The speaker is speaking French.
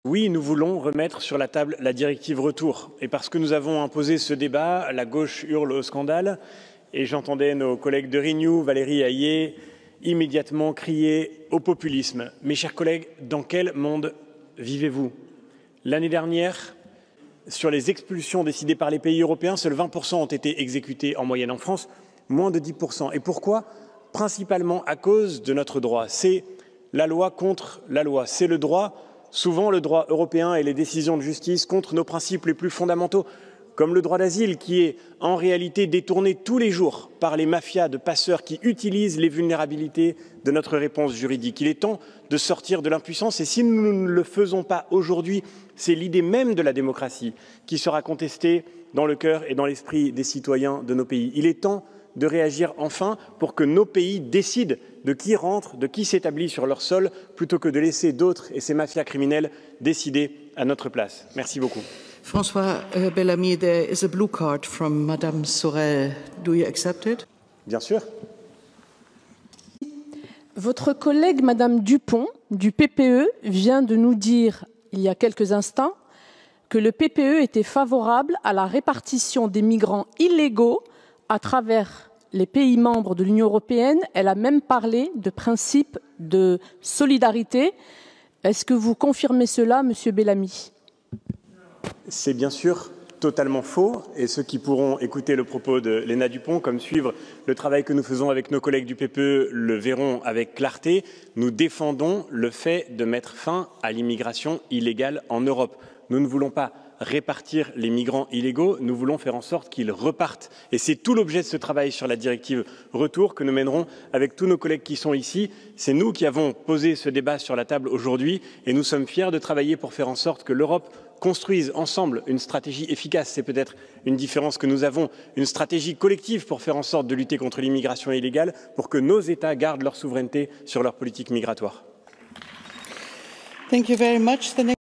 Oui, nous voulons remettre sur la table la directive retour. Et parce que nous avons imposé ce débat, la gauche hurle au scandale. Et j'entendais nos collègues de Renew, Valérie Hayé, immédiatement crier au populisme. Mes chers collègues, dans quel monde vivez-vous? L'année dernière, sur les expulsions décidées par les pays européens, seuls 20% ont été exécutés en moyenne. En France, moins de 10%. Et pourquoi? Principalement à cause de notre droit. C'est la loi contre la loi. C'est le droit, souvent le droit européen et les décisions de justice contre nos principes les plus fondamentaux, comme le droit d'asile qui est en réalité détourné tous les jours par les mafias de passeurs qui utilisent les vulnérabilités de notre réponse juridique. Il est temps de sortir de l'impuissance et si nous ne le faisons pas aujourd'hui, c'est l'idée même de la démocratie qui sera contestée dans le cœur et dans l'esprit des citoyens de nos pays. Il est temps de réagir enfin pour que nos pays décident de qui rentre, de qui s'établit sur leur sol, plutôt que de laisser d'autres et ces mafias criminelles décider à notre place. Merci beaucoup. François Bellamy, there is a blue card from Madame Sorel. Do you accept it? Bien sûr. Votre collègue Madame Dupont du PPE vient de nous dire il y a quelques instants que le PPE était favorable à la répartition des migrants illégaux à travers les pays membres de l'Union européenne. Elle a même parlé de principe de solidarité. Est-ce que vous confirmez cela, Monsieur Bellamy? C'est bien sûr totalement faux et ceux qui pourront écouter le propos de Léna Dupont comme suivre le travail que nous faisons avec nos collègues du PPE le verront avec clarté. Nous défendons le fait de mettre fin à l'immigration illégale en Europe. Nous ne voulons pas répartir les migrants illégaux, nous voulons faire en sorte qu'ils repartent. Et c'est tout l'objet de ce travail sur la directive retour que nous mènerons avec tous nos collègues qui sont ici. C'est nous qui avons posé ce débat sur la table aujourd'hui et nous sommes fiers de travailler pour faire en sorte que l'Europe construise ensemble une stratégie efficace. C'est peut-être une différence que nous avons, une stratégie collective pour faire en sorte de lutter contre l'immigration illégale, pour que nos États gardent leur souveraineté sur leur politique migratoire. Thank you very much.